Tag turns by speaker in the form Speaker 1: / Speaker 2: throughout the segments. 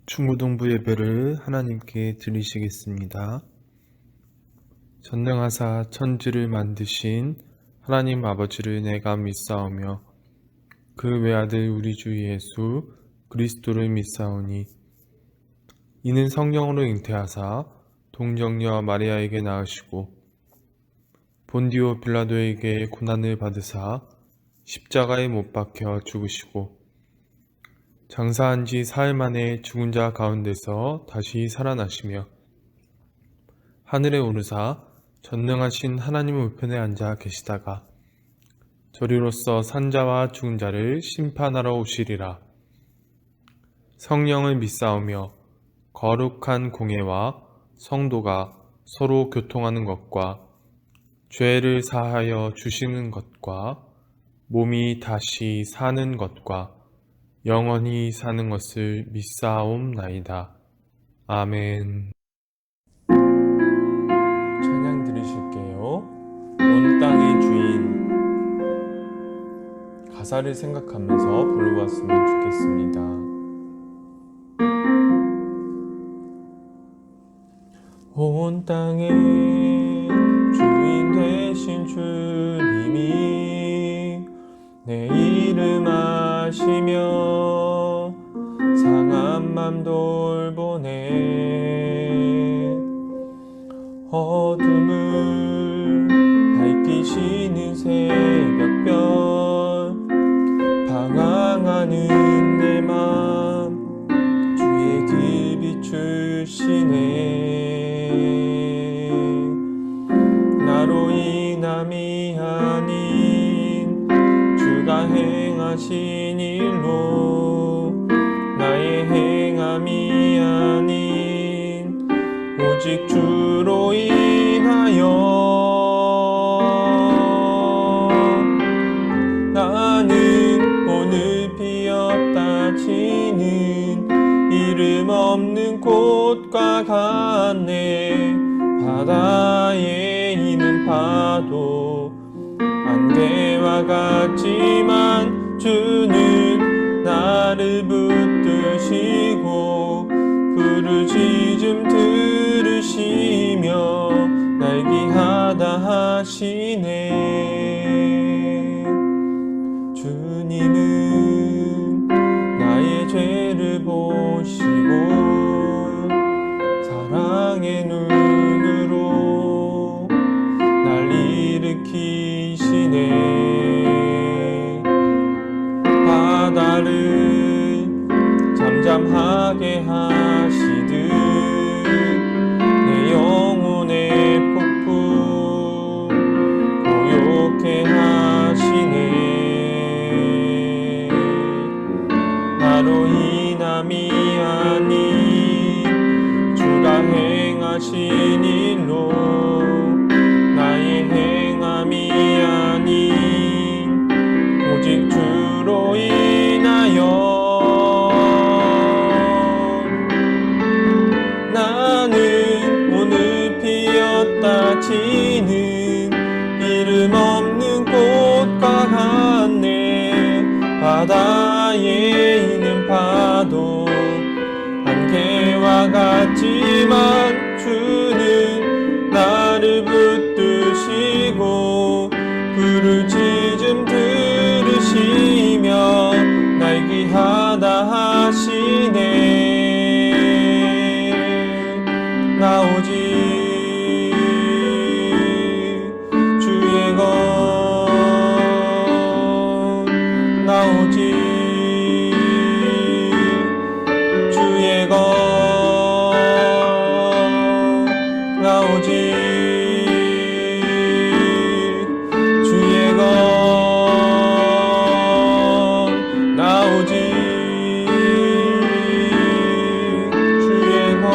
Speaker 1: 중고등부 예배를 하나님께 드리시겠습니다. 전능하사 천지를 만드신 하나님 아버지를 내가 믿사오며 그 외아들 우리 주 예수 그리스도를 믿사오니 이는 성령으로 잉태하사 동정녀 마리아에게 낳으시고 본디오 빌라도에게 고난을 받으사 십자가에 못 박혀 죽으시고 장사한 지 사흘 만에 죽은 자 가운데서 다시 살아나시며 하늘에 오르사 전능하신 하나님 우편에 앉아 계시다가 저리로서 산자와 죽은 자를 심판하러 오시리라. 성령을 믿사오며 거룩한 공예와 성도가 서로 교통하는 것과 죄를 사하여 주시는 것과 몸이 다시 사는 것과 영원히 사는 것을 믿사옵나이다. 아멘. 찬양 드리실게요. 온 땅의 주인. 가사를 생각하면서 불러봤으면 좋겠습니다. 온 땅의 주인 되신 주님이 내 이름 아시며 상한 맘 돌보네. 어둠을 밝히시는 새벽별 방황하는 내 맘 주의 길 비추시네. 나로 인함이 아닌 주가 행하신 일로 나의 행함이 아닌 오직 주로 인하여 나는 오늘 피었다 지는 이름 없는 꽃과 같네. 바다에 있는 파도 안개와 같지만 주는 나를 붙드시고 부르짖음 들으시며 날 귀하다 하시네. 주님은 나의 죄를 보시고 사랑의 눈으로 날 일으키시네. 바다를 잠잠하게 하시듯 내 영혼의 폭풍 고요케 하시네. 나로 인함이 아닌 주가 행하신 일로 나의 행함이 아닌 오직 주로 인하여 나는 오늘 피었다 지는 이름 없는 꽃과 같네. 바다에 있는 파도 안개와 같지만 주는 나를 붙드시고 부르짖음 들으시며 날 귀하다 하시네. 나 오직 주의 것, 나 오직 주의 것, 나 오직 주의 것, 나 오직 주의 것.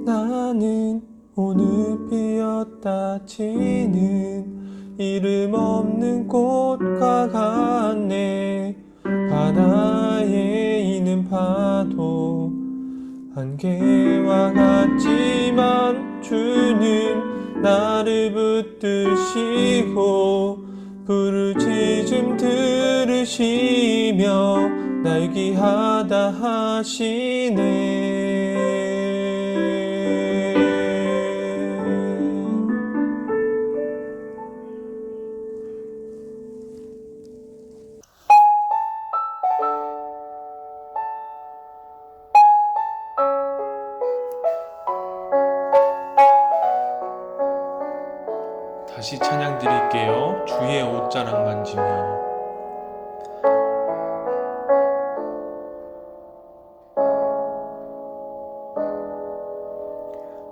Speaker 1: 나는 오늘 피었다 지는 이름 없는 꽃과 같네. 바다에 있는 파도 안개와 같지만 주는 나를 붙드시고 부르짖음 말씀 들으시며 날 귀하다 하시네. 다시 찬양 드릴게요. 주의 옷자락 만지며.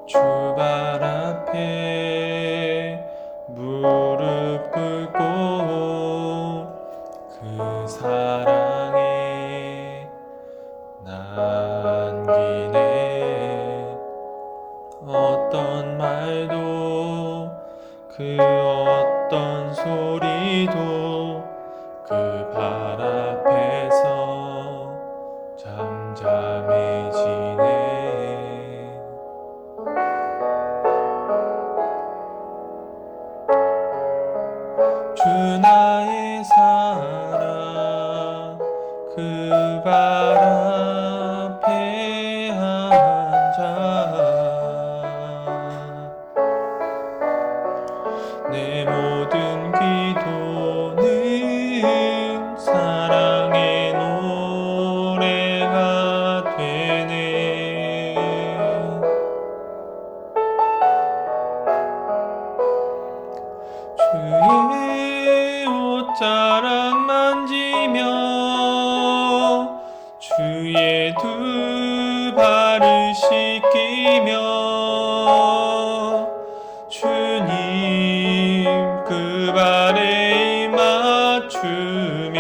Speaker 1: 주 발 앞에 무릎 꿇고 그 사랑에 남기네. 어떤 말도 그 어떤 소리도 그 발 앞에서 잠잠해지네. 주 나의 사랑 그 발 앞에 앉아 내 모든 기도는 사랑의 노래가 되네. 주의 옷자락 만지며 주의 두 발을 씻기며 주님 그 발에 맞추며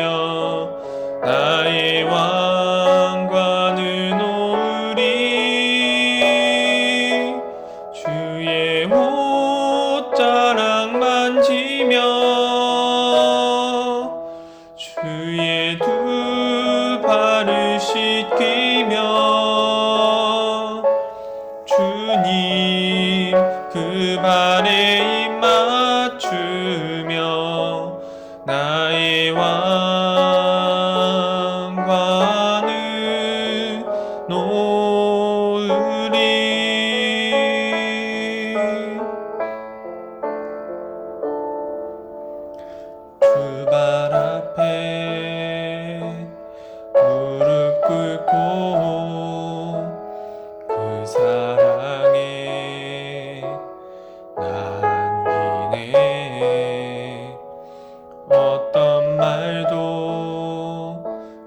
Speaker 1: 나의 왕관을 놓으리. 주의 옷자락 만지며 주의 두 발을 씻기며 주님 그 발에 입 맞추며 나의 왕관을 놓으리. 주 발 앞에 무릎 꿇고 그 사랑에 남기네. 어떤 말도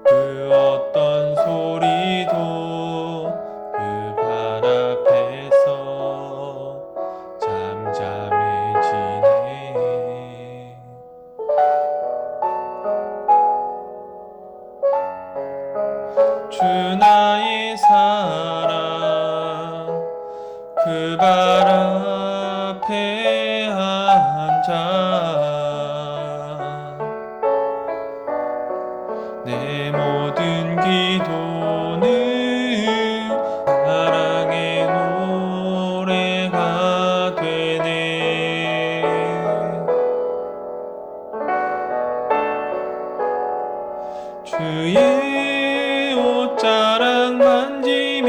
Speaker 1: 그 어떤 소리도 그 발 앞에서 잠잠해지네. 주 나의 사랑 그 발 앞에 앉아 내 모든 기도는 사랑의 노래가 되네. 주의 옷자락 만지며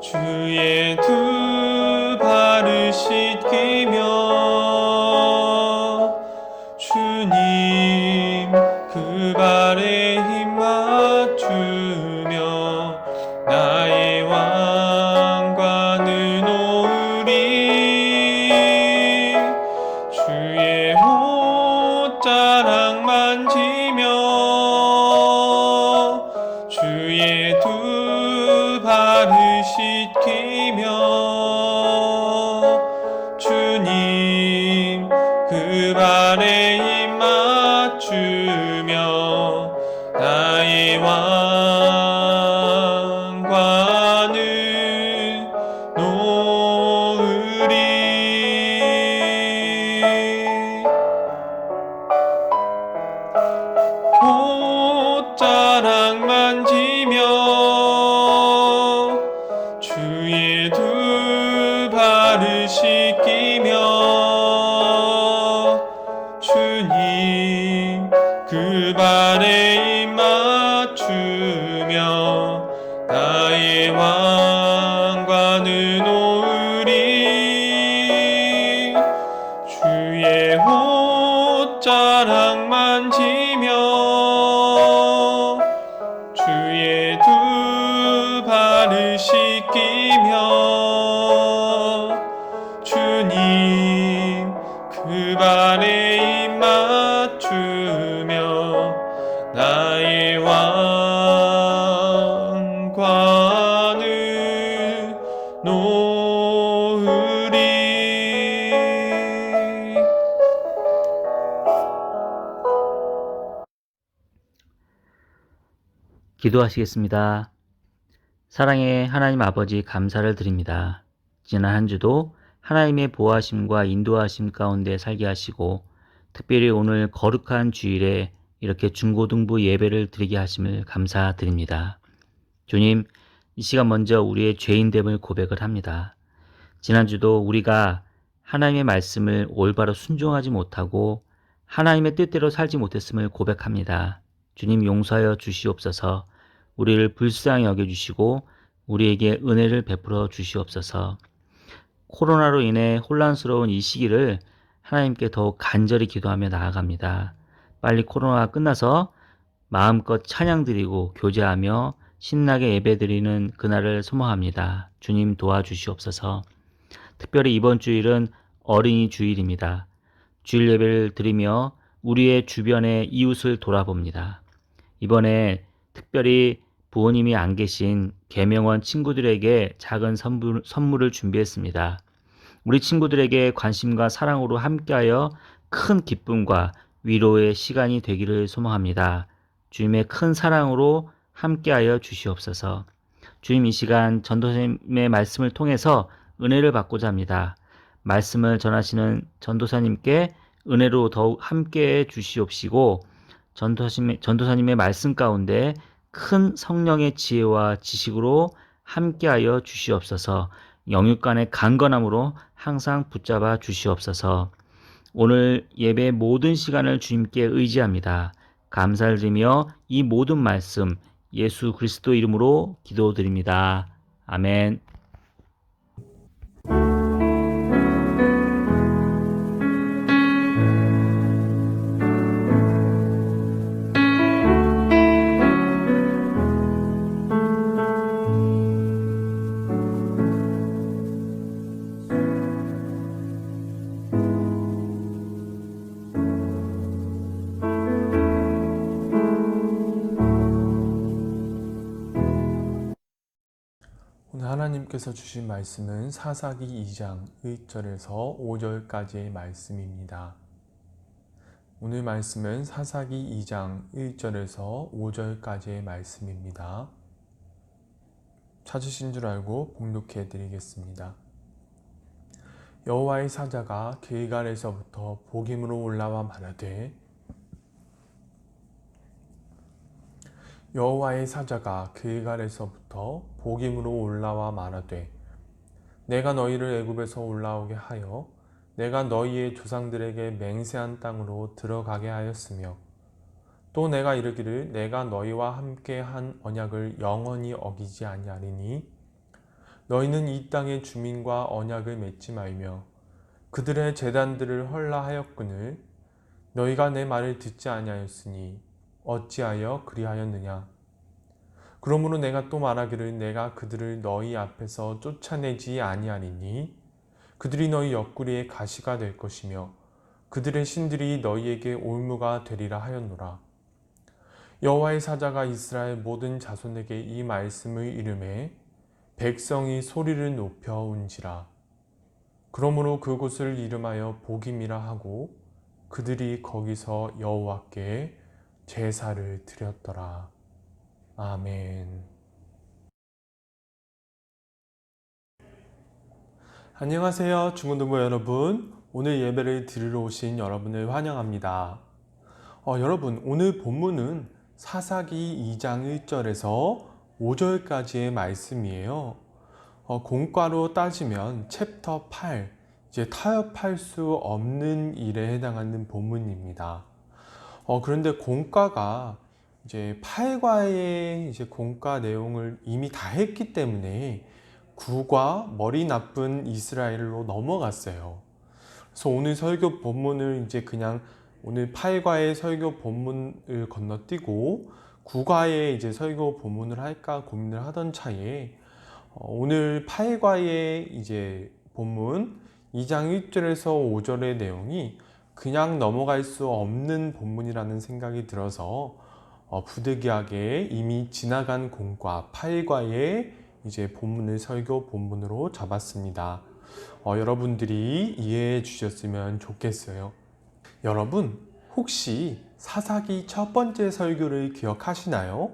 Speaker 1: 주의 두 발을 씻기며 주님 그 발에 힘 맞추며 나의 왕관을 놓으리. 주의 옷자락 만지며 주의 두 발을 씻기며 주님 그 발에 입 맞추며 나의 왕관을 놓으리. 옷자락 만지며 주의 두 발을 씻기며 주님 발에 입 맞추며 나의 왕관을 놓으리. 주의 옷자락 만지며 주의 두 발을 씻기며 주님 그 발에 입 맞추며 나의 왕관을 놓으리.
Speaker 2: 기도하시겠습니다. 사랑의 하나님 아버지, 감사를 드립니다. 지난 한 주도 하나님의 보호하심과 인도하심 가운데 살게 하시고, 특별히 오늘 거룩한 주일에 이렇게 중고등부 예배를 드리게 하심을 감사드립니다. 주님, 이 시간 먼저 우리의 죄인됨을 고백을 합니다. 지난주도 우리가 하나님의 말씀을 올바로 순종하지 못하고 하나님의 뜻대로 살지 못했음을 고백합니다. 주님, 용서하여 주시옵소서. 우리를 불쌍히 여겨주시고 우리에게 은혜를 베풀어 주시옵소서. 코로나로 인해 혼란스러운 이 시기를 하나님께 더욱 간절히 기도하며 나아갑니다. 빨리 코로나가 끝나서 마음껏 찬양드리고 교제하며 신나게 예배드리는 그날을 소망합니다. 주님, 도와주시옵소서. 특별히 이번 주일은 어린이 주일입니다. 주일 예배를 드리며 우리의 주변의 이웃을 돌아봅니다. 이번에 특별히 부모님이 안 계신 계명원 친구들에게 작은 선물을 준비했습니다. 우리 친구들에게 관심과 사랑으로 함께하여 큰 기쁨과 위로의 시간이 되기를 소망합니다. 주님의 큰 사랑으로 함께하여 주시옵소서. 주님, 이 시간 전도사님의 말씀을 통해서 은혜를 받고자 합니다. 말씀을 전하시는 전도사님께 은혜로 더욱 함께해 주시옵시고, 전도사님의 말씀 가운데 큰 성령의 지혜와 지식으로 함께하여 주시옵소서. 영육간의 강건함으로 항상 붙잡아 주시옵소서. 오늘 예배 모든 시간을 주님께 의지합니다. 감사를 드리며 이 모든 말씀 예수 그리스도 이름으로 기도드립니다. 아멘.
Speaker 1: 오늘 하나님께서 주신 말씀은 사사기 2장 1절에서 5절까지의 말씀입니다. 오늘 말씀은 사사기 2장 1절에서 5절까지의 말씀입니다. 찾으신 줄 알고 봉독해 드리겠습니다. 여호와의 사자가 길갈에서부터 보김으로 올라와 말하되, 여호와의 사자가 길갈에서부터 보김으로 올라와 말하되, 내가 너희를 애굽에서 올라오게 하여 내가 너희의 조상들에게 맹세한 땅으로 들어가게 하였으며, 또 내가 이르기를 내가 너희와 함께 한 언약을 영원히 어기지 아니하리니 너희는 이 땅의 주민과 언약을 맺지 말며 그들의 제단들을 헐라하였거늘 너희가 내 말을 듣지 아니하였으니 어찌하여 그리하였느냐. 그러므로 내가 또 말하기를 내가 그들을 너희 앞에서 쫓아내지 아니하리니 그들이 너희 옆구리에 가시가 될 것이며 그들의 신들이 너희에게 올무가 되리라 하였노라. 여호와의 사자가 이스라엘 모든 자손에게 이 말씀을 이르매 백성이 소리를 높여 운지라. 그러므로 그곳을 이름하여 보김이라 하고 그들이 거기서 여호와께 제사를 드렸더라. 아멘. 안녕하세요, 중고등부 여러분. 오늘 예배를 드리러 오신 여러분을 환영합니다. 여러분, 오늘 본문은 사사기 2장 1절에서 5절까지의 말씀이에요. 공과로 따지면 챕터 8, 이제 타협할 수 없는 일에 해당하는 본문입니다. 그런데 공과가 이제 8과의 이제 공과 내용을 이미 다 했기 때문에 9과 머리 나쁜 이스라엘로 넘어갔어요. 그래서 오늘 설교 본문을 이제 그냥 오늘 8과의 설교 본문을 건너뛰고 9과의 이제 설교 본문을 할까 고민을 하던 차에 오늘 8과의 이제 본문 2장 1절에서 5절의 내용이 그냥 넘어갈 수 없는 본문이라는 생각이 들어서 부득이하게 이미 지나간 공과 8과의 이제 본문을 설교 본문으로 잡았습니다. 여러분들이 이해해 주셨으면 좋겠어요. 여러분, 혹시 사사기 첫 번째 설교를 기억하시나요?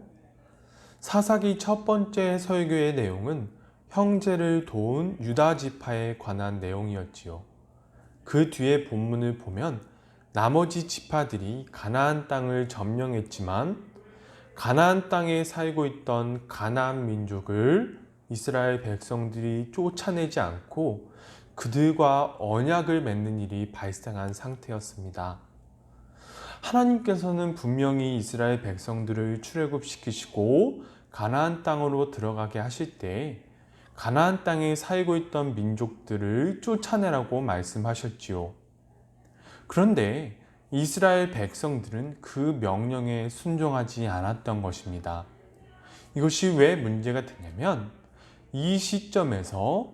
Speaker 1: 사사기 첫 번째 설교의 내용은 형제를 도운 유다 지파에 관한 내용이었지요. 그 뒤에 본문을 보면 나머지 지파들이 가나안 땅을 점령했지만 가나안 땅에 살고 있던 가나안 민족을 이스라엘 백성들이 쫓아내지 않고 그들과 언약을 맺는 일이 발생한 상태였습니다. 하나님께서는 분명히 이스라엘 백성들을 출애굽시키시고 가나안 땅으로 들어가게 하실 때 가나안 땅에 살고 있던 민족들을 쫓아내라고 말씀하셨지요. 그런데 이스라엘 백성들은 그 명령에 순종하지 않았던 것입니다. 이것이 왜 문제가 되냐면 이 시점에서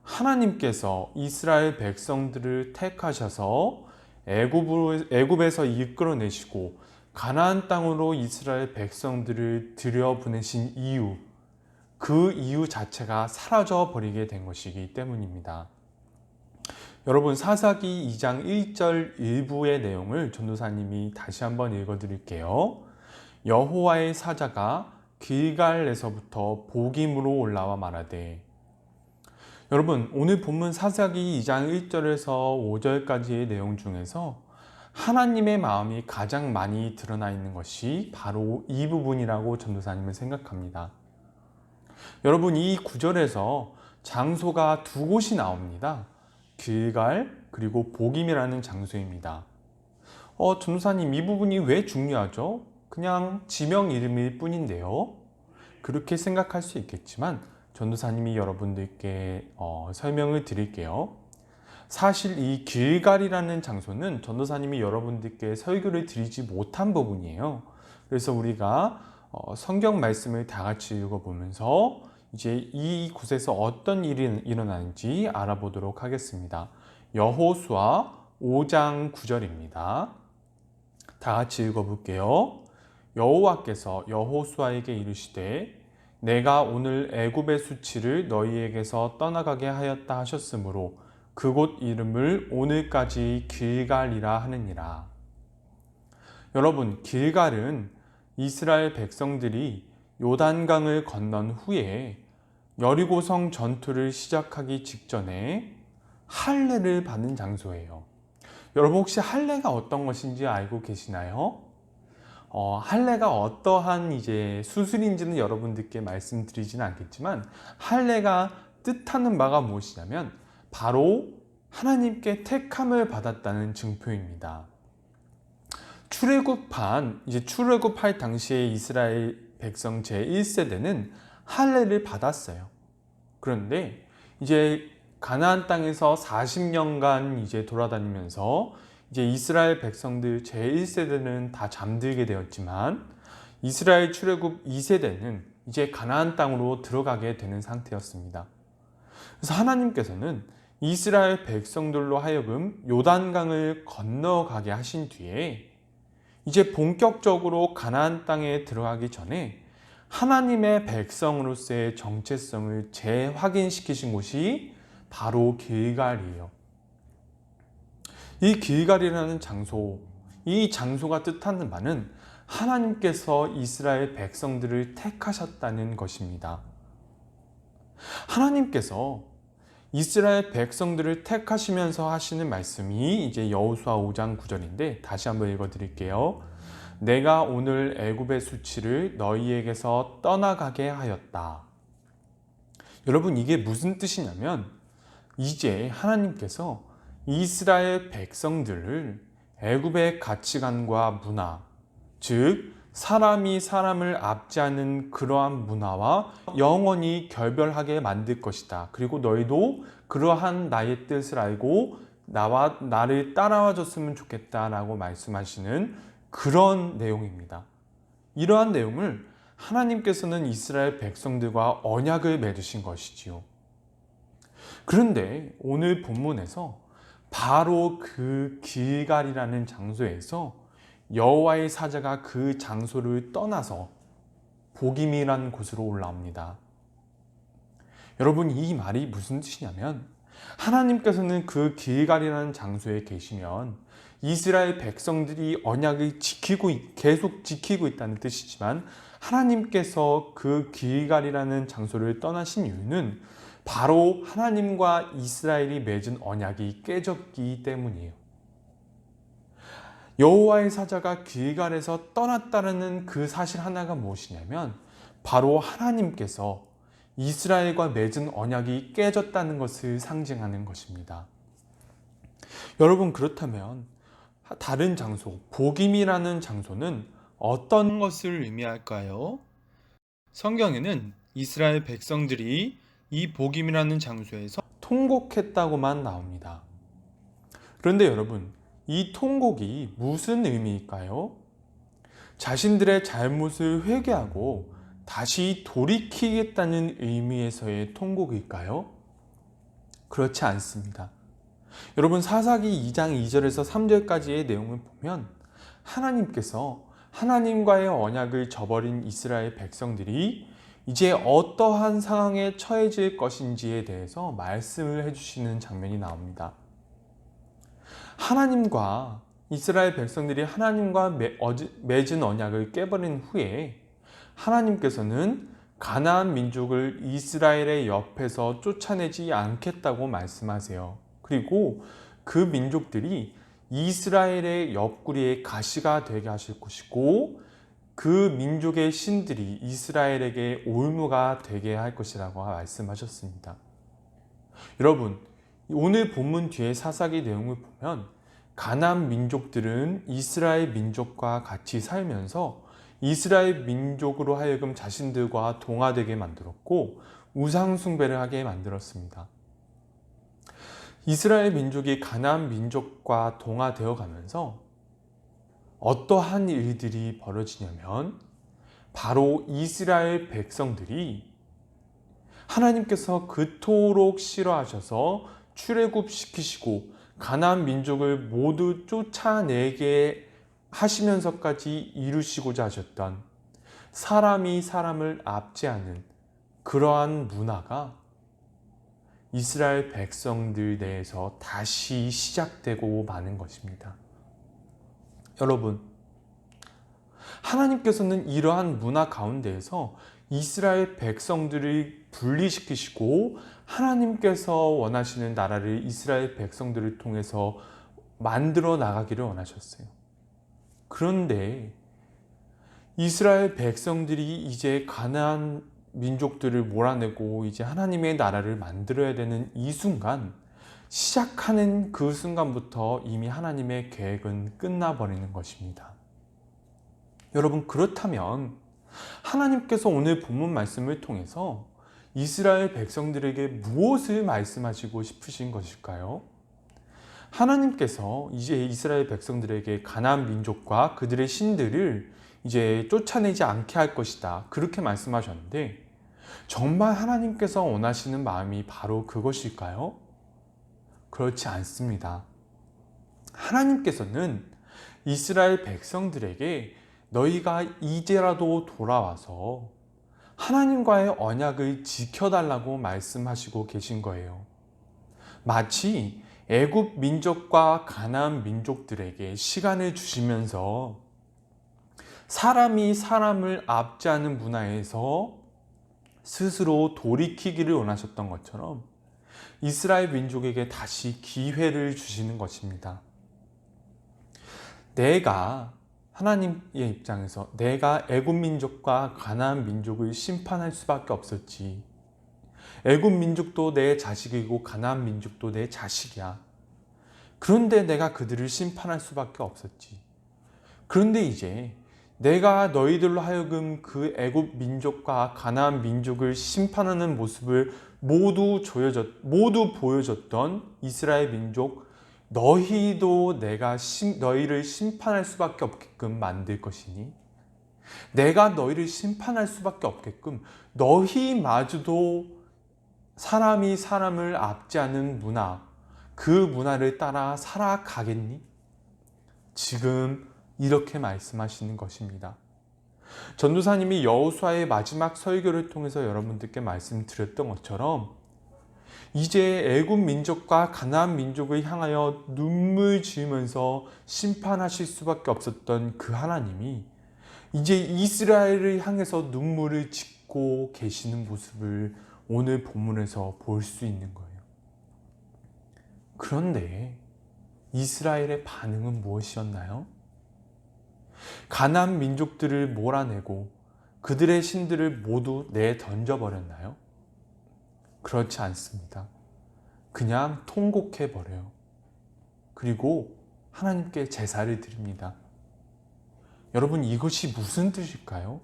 Speaker 1: 하나님께서 이스라엘 백성들을 택하셔서 애굽에서 이끌어내시고 가나안 땅으로 이스라엘 백성들을 들여보내신 이유, 그 이유 자체가 사라져 버리게 된 것이기 때문입니다. 여러분, 사사기 2장 1절 일부의 내용을 전도사님이 다시 한번 읽어드릴게요. 여호와의 사자가 길갈에서부터 복임으로 올라와 말하되. 여러분, 오늘 본문 사사기 2장 1절에서 5절까지의 내용 중에서 하나님의 마음이 가장 많이 드러나 있는 것이 바로 이 부분이라고 전도사님은 생각합니다. 여러분, 이 구절에서 장소가 두 곳이 나옵니다. 길갈 그리고 복임이라는 장소입니다. 전도사님, 이 부분이 왜 중요하죠? 그냥 지명 이름일 뿐인데요. 그렇게 생각할 수 있겠지만 전도사님이 여러분들께 설명을 드릴게요. 사실 이 길갈이라는 장소는 전도사님이 여러분들께 설교를 드리지 못한 부분이에요. 그래서 우리가 성경 말씀을 다 같이 읽어보면서 이제 이곳에서 어떤 일이 일어나는지 알아보도록 하겠습니다. 여호수아 5장 9절입니다. 다 같이 읽어볼게요. 여호와께서 여호수아에게 이르시되 내가 오늘 애굽의 수치를 너희에게서 떠나가게 하였다 하셨으므로 그곳 이름을 오늘까지 길갈이라 하느니라. 여러분, 길갈은 이스라엘 백성들이 요단강을 건넌 후에 여리고성 전투를 시작하기 직전에 할례를 받는 장소예요. 여러분, 혹시 할례가 어떤 것인지 알고 계시나요? 할례가 어떠한 이제 수술인지는 여러분들께 말씀드리지는 않겠지만 할례가 뜻하는 바가 무엇이냐면 바로 하나님께 택함을 받았다는 증표입니다. 출애굽할 당시에 이스라엘 백성 제1세대는 할례를 받았어요. 그런데 이제 가나안 땅에서 40년간 이제 돌아다니면서 이제 이스라엘 백성들 제1세대는 다 잠들게 되었지만 이스라엘 출애굽 2세대는 이제 가나안 땅으로 들어가게 되는 상태였습니다. 그래서 하나님께서는 이스라엘 백성들로 하여금 요단강을 건너가게 하신 뒤에 이제 본격적으로 가나안 땅에 들어가기 전에 하나님의 백성으로서의 정체성을 재확인시키신 곳이 바로 길갈이에요. 이 길갈이라는 장소, 이 장소가 뜻하는 바는 하나님께서 이스라엘 백성들을 택하셨다는 것입니다. 하나님께서 이스라엘 백성들을 택하시면서 하시는 말씀이 이제 여호수아 5장 9절인데 다시 한번 읽어드릴게요. 내가 오늘 애굽의 수치를 너희에게서 떠나가게 하였다. 여러분, 이게 무슨 뜻이냐면 이제 하나님께서 이스라엘 백성들을 애굽의 가치관과 문화 즉 사람이 사람을 압제하는 그러한 문화와 영원히 결별하게 만들 것이다. 그리고 너희도 그러한 나의 뜻을 알고 나를 따라와 줬으면 좋겠다라고 말씀하시는 그런 내용입니다. 이러한 내용을 하나님께서는 이스라엘 백성들과 언약을 맺으신 것이지요. 그런데 오늘 본문에서 바로 그 길갈이라는 장소에서 여호와의 사자가 그 장소를 떠나서 보김이라는 곳으로 올라옵니다. 여러분, 이 말이 무슨 뜻이냐면 하나님께서는 그 길갈이라는 장소에 계시면 이스라엘 백성들이 언약을 계속 지키고 있다는 뜻이지만, 하나님께서 그 길갈이라는 장소를 떠나신 이유는 바로 하나님과 이스라엘이 맺은 언약이 깨졌기 때문이에요. 여호와의 사자가 길갈에서 떠났다는 그 사실 하나가 무엇이냐면 바로 하나님께서 이스라엘과 맺은 언약이 깨졌다는 것을 상징하는 것입니다. 여러분, 그렇다면 다른 장소, 보김이라는 장소는 어떤 것을 의미할까요? 성경에는 이스라엘 백성들이 이 보김이라는 장소에서 통곡했다고만 나옵니다. 그런데 여러분, 이 통곡이 무슨 의미일까요? 자신들의 잘못을 회개하고 다시 돌이키겠다는 의미에서의 통곡일까요? 그렇지 않습니다. 여러분, 사사기 2장 2절에서 3절까지의 내용을 보면 하나님께서 하나님과의 언약을 저버린 이스라엘 백성들이 이제 어떠한 상황에 처해질 것인지에 대해서 말씀을 해주시는 장면이 나옵니다. 하나님과 이스라엘 백성들이 하나님과 맺은 언약을 깨버린 후에 하나님께서는 가나안 민족을 이스라엘의 옆에서 쫓아내지 않겠다고 말씀하세요. 그리고 그 민족들이 이스라엘의 옆구리에 가시가 되게 하실 것이고, 그 민족의 신들이 이스라엘에게 올무가 되게 할 것이라고 말씀하셨습니다. 여러분, 오늘 본문 뒤에 사사기 내용을 보면 가나안 민족들은 이스라엘 민족과 같이 살면서 이스라엘 민족으로 하여금 자신들과 동화되게 만들었고 우상 숭배를 하게 만들었습니다. 이스라엘 민족이 가나안 민족과 동화되어 가면서 어떠한 일들이 벌어지냐면 바로 이스라엘 백성들이 하나님께서 그토록 싫어하셔서 출애굽시키시고 가나안 민족을 모두 쫓아내게 하시면서까지 이루시고자 하셨던 사람이 사람을 압제하는 그러한 문화가 이스라엘 백성들 내에서 다시 시작되고 마는 것입니다. 여러분, 하나님께서는 이러한 문화 가운데에서 이스라엘 백성들을 분리시키시고 하나님께서 원하시는 나라를 이스라엘 백성들을 통해서 만들어 나가기를 원하셨어요. 그런데 이스라엘 백성들이 이제 가나안 민족들을 몰아내고 이제 하나님의 나라를 만들어야 되는 이 순간, 시작하는 그 순간부터 이미 하나님의 계획은 끝나버리는 것입니다. 여러분, 그렇다면 하나님께서 오늘 본문 말씀을 통해서 이스라엘 백성들에게 무엇을 말씀하시고 싶으신 것일까요? 하나님께서 이제 이스라엘 백성들에게 가나안 민족과 그들의 신들을 이제 쫓아내지 않게 할 것이다, 그렇게 말씀하셨는데 정말 하나님께서 원하시는 마음이 바로 그것일까요? 그렇지 않습니다. 하나님께서는 이스라엘 백성들에게 너희가 이제라도 돌아와서 하나님과의 언약을 지켜달라고 말씀하시고 계신 거예요. 마치 애굽 민족과 가나안 민족들에게 시간을 주시면서 사람이 사람을 압제하는 문화에서 스스로 돌이키기를 원하셨던 것처럼 이스라엘 민족에게 다시 기회를 주시는 것입니다. 내가 하나님의 입장에서 내가 애굽 민족과 가나안 민족을 심판할 수밖에 없었지. 애굽 민족도 내 자식이고 가나안 민족도 내 자식이야. 그런데 내가 그들을 심판할 수밖에 없었지. 그런데 이제 내가 너희들로 하여금 그 애굽 민족과 가나안 민족을 심판하는 모습을 모두 보여줬던 이스라엘 민족, 너희도 내가 너희를 심판할 수밖에 없게끔 만들 것이니, 내가 너희를 심판할 수밖에 없게끔 너희마저도 사람이 사람을 압제하는 문화, 그 문화를 따라 살아가겠니? 지금 이렇게 말씀하시는 것입니다. 전도사님이 여호수아의 마지막 설교를 통해서 여러분들께 말씀드렸던 것처럼 이제 애굽 민족과 가나안 민족을 향하여 눈물 지으면서 심판하실 수밖에 없었던 그 하나님이 이제 이스라엘을 향해서 눈물을 짓고 계시는 모습을 오늘 본문에서 볼 수 있는 거예요. 그런데 이스라엘의 반응은 무엇이었나요? 가나안 민족들을 몰아내고 그들의 신들을 모두 내던져버렸나요? 그렇지 않습니다. 그냥 통곡해버려요. 그리고 하나님께 제사를 드립니다. 여러분, 이것이 무슨 뜻일까요?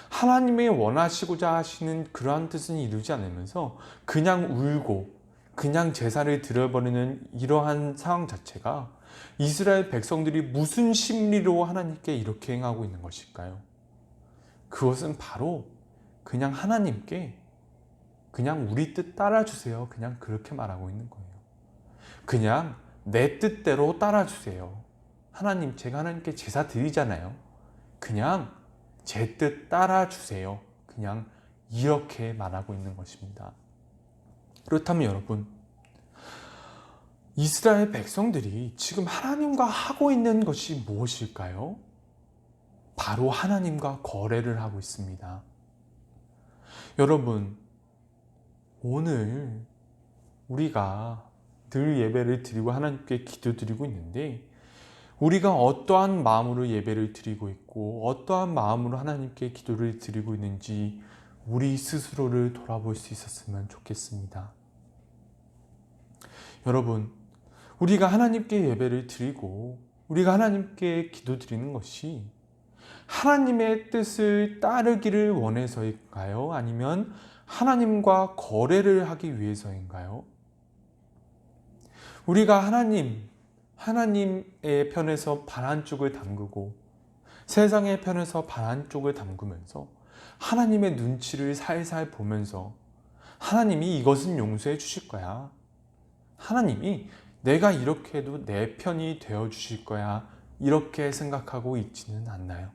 Speaker 1: 하나님의 원하시고자 하시는 그러한 뜻은 이루지 않으면서 그냥 울고 그냥 제사를 드려버리는 이러한 상황 자체가 이스라엘 백성들이 무슨 심리로 하나님께 이렇게 행하고 있는 것일까요? 그것은 바로 그냥 하나님께 그냥 우리 뜻 따라주세요. 그냥 그렇게 말하고 있는 거예요. 그냥 내 뜻대로 따라주세요. 하나님, 제가 하나님께 제사 드리잖아요. 그냥 제 뜻 따라주세요. 그냥 이렇게 말하고 있는 것입니다. 그렇다면 여러분, 이스라엘 백성들이 지금 하나님과 하고 있는 것이 무엇일까요? 바로 하나님과 거래를 하고 있습니다. 여러분, 오늘 우리가 늘 예배를 드리고 하나님께 기도드리고 있는데 우리가 어떠한 마음으로 예배를 드리고 있고 어떠한 마음으로 하나님께 기도를 드리고 있는지 우리 스스로를 돌아볼 수 있었으면 좋겠습니다. 여러분, 우리가 하나님께 예배를 드리고 우리가 하나님께 기도드리는 것이 하나님의 뜻을 따르기를 원해서일까요? 아니면 하나님과 거래를 하기 위해서인가요? 우리가 하나님의 편에서 발 한쪽을 담그고 세상의 편에서 발 한쪽을 담그면서 하나님의 눈치를 살살 보면서 하나님이 이것은 용서해 주실 거야. 하나님이 내가 이렇게 해도 내 편이 되어 주실 거야. 이렇게 생각하고 있지는 않나요?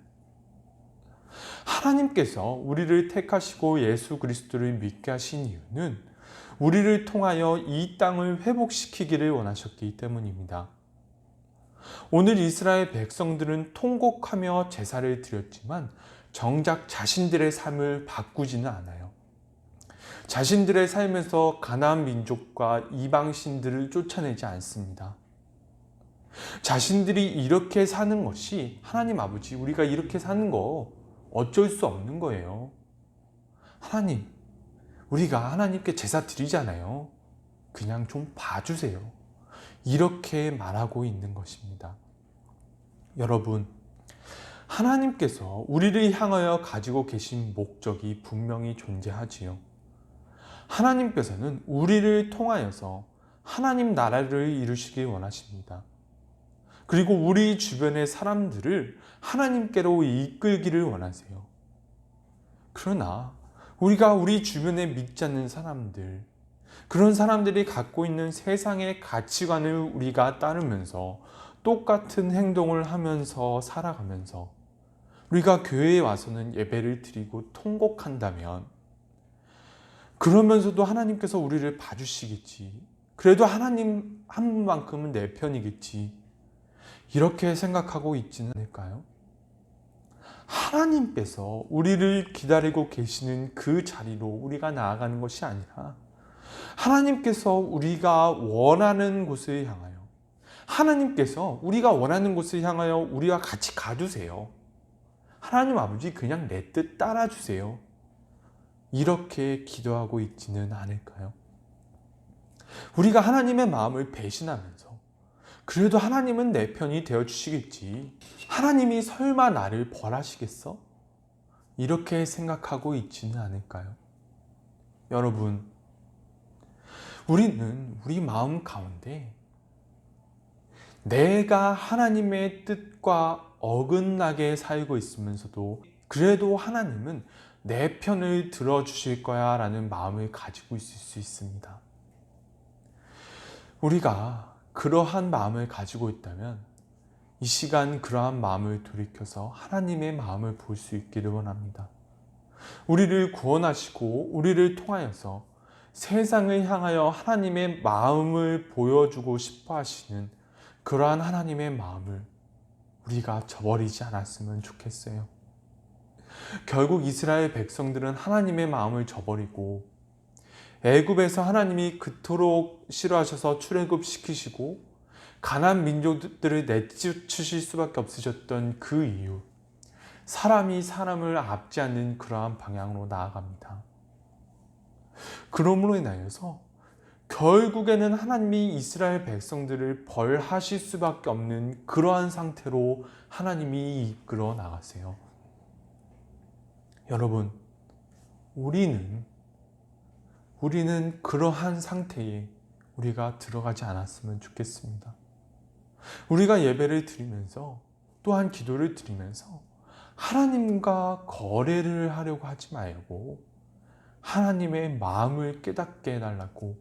Speaker 1: 하나님께서 우리를 택하시고 예수 그리스도를 믿게 하신 이유는 우리를 통하여 이 땅을 회복시키기를 원하셨기 때문입니다. 오늘 이스라엘 백성들은 통곡하며 제사를 드렸지만 정작 자신들의 삶을 바꾸지는 않아요. 자신들의 삶에서 가나안 민족과 이방 신들을 쫓아내지 않습니다. 자신들이 이렇게 사는 것이 하나님 아버지, 우리가 이렇게 사는 거 어쩔 수 없는 거예요. 하나님, 우리가 하나님께 제사 드리잖아요. 그냥 좀 봐주세요. 이렇게 말하고 있는 것입니다. 여러분, 하나님께서 우리를 향하여 가지고 계신 목적이 분명히 존재하지요. 하나님께서는 우리를 통하여서 하나님 나라를 이루시길 원하십니다. 그리고 우리 주변의 사람들을 하나님께로 이끌기를 원하세요. 그러나 우리가 우리 주변에 믿지 않는 사람들, 그런 사람들이 갖고 있는 세상의 가치관을 우리가 따르면서 똑같은 행동을 하면서 살아가면서 우리가 교회에 와서는 예배를 드리고 통곡한다면 그러면서도 하나님께서 우리를 봐주시겠지. 그래도 하나님 한 분만큼은 내 편이겠지. 이렇게 생각하고 있지는 않을까요? 하나님께서 우리를 기다리고 계시는 그 자리로 우리가 나아가는 것이 아니라 하나님께서 우리가 원하는 곳을 향하여 하나님께서 우리가 원하는 곳을 향하여 우리와 같이 가주세요. 하나님 아버지, 그냥 내 뜻 따라주세요. 이렇게 기도하고 있지는 않을까요? 우리가 하나님의 마음을 배신하면서 그래도 하나님은 내 편이 되어주시겠지. 하나님이 설마 나를 벌하시겠어? 이렇게 생각하고 있지는 않을까요? 여러분, 우리는 우리 마음 가운데 내가 하나님의 뜻과 어긋나게 살고 있으면서도 그래도 하나님은 내 편을 들어주실 거야 라는 마음을 가지고 있을 수 있습니다. 우리가 그러한 마음을 가지고 있다면 이 시간 그러한 마음을 돌이켜서 하나님의 마음을 볼 수 있기를 원합니다. 우리를 구원하시고 우리를 통하여서 세상을 향하여 하나님의 마음을 보여주고 싶어 하시는 그러한 하나님의 마음을 우리가 저버리지 않았으면 좋겠어요. 결국 이스라엘 백성들은 하나님의 마음을 저버리고 애굽에서 하나님이 그토록 싫어하셔서 출애굽시키시고 가나안 민족들을 내쫓으실 수밖에 없으셨던 그 이유, 사람이 사람을 앞지 않는 그러한 방향으로 나아갑니다. 그러므로 인하여서 결국에는 하나님이 이스라엘 백성들을 벌하실 수밖에 없는 그러한 상태로 하나님이 이끌어 나가세요. 여러분, 우리는 그러한 상태에 우리가 들어가지 않았으면 좋겠습니다. 우리가 예배를 드리면서 또한 기도를 드리면서 하나님과 거래를 하려고 하지 말고 하나님의 마음을 깨닫게 해달라고,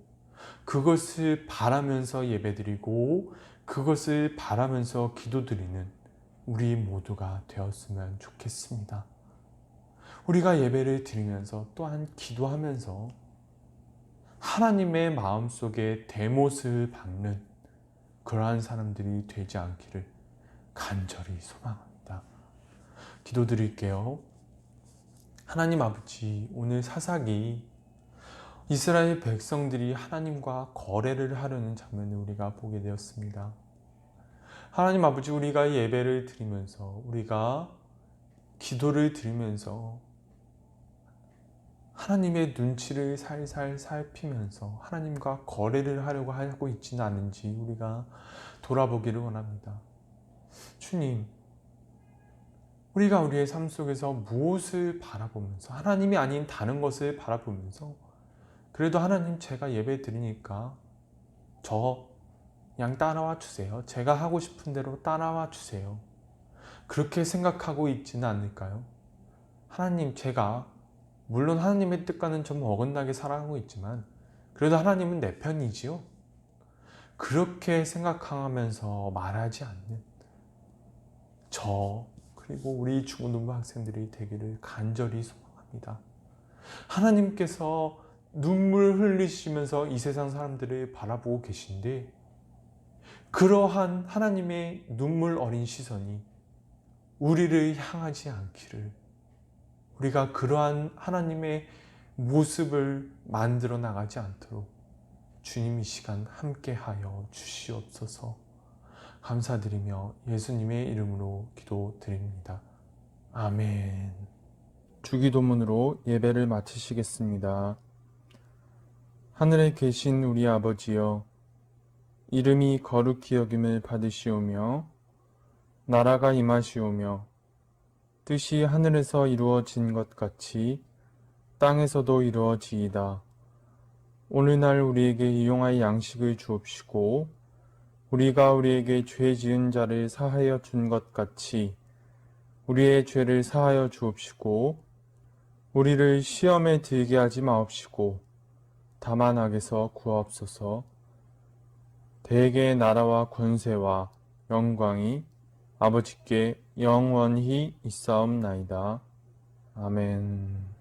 Speaker 1: 그것을 바라면서 예배드리고 그것을 바라면서 기도드리는 우리 모두가 되었으면 좋겠습니다. 우리가 예배를 드리면서 또한 기도하면서 하나님의 마음속에 대못을 박는 그러한 사람들이 되지 않기를 간절히 소망합니다. 기도드릴게요. 하나님 아버지, 오늘 사사기 이스라엘 백성들이 하나님과 거래를 하려는 장면을 우리가 보게 되었습니다. 하나님 아버지, 우리가 예배를 드리면서 우리가 기도를 드리면서 하나님의 눈치를 살살 살피면서 하나님과 거래를 하려고 하고 있지는 않은지 우리가 돌아보기를 원합니다. 주님, 우리가 우리의 삶 속에서 무엇을 바라보면서, 하나님이 아닌 다른 것을 바라보면서 그래도 하나님, 제가 예배 드리니까 저 그냥 따라와 주세요, 제가 하고 싶은 대로 따라와 주세요, 그렇게 생각하고 있지는 않을까요? 하나님, 제가 물론 하나님의 뜻과는 좀 어긋나게 살아가고 있지만 그래도 하나님은 내 편이지요, 그렇게 생각하면서 말하지 않는 저, 그리고 우리 중고등부 학생들이 되기를 간절히 소망합니다. 하나님께서 눈물 흘리시면서 이 세상 사람들을 바라보고 계신데 그러한 하나님의 눈물 어린 시선이 우리를 향하지 않기를, 우리가 그러한 하나님의 모습을 만들어 나가지 않도록 주님 이 시간 함께하여 주시옵소서. 감사드리며 예수님의 이름으로 기도드립니다. 아멘. 주기도문으로 예배를 마치시겠습니다. 하늘에 계신 우리 아버지여, 이름이 거룩히 여김을 받으시오며 나라가 임하시오며 뜻이 하늘에서 이루어진 것 같이 땅에서도 이루어지이다. 오늘날 우리에게 일용할 양식을 주옵시고 우리가 우리에게 죄 지은 자를 사하여 준 것 같이 우리의 죄를 사하여 주옵시고 우리를 시험에 들게 하지 마옵시고 다만 악에서 구하옵소서. 대개의 나라와 권세와 영광이 아버지께 영원히 있사옵나이다. 아멘.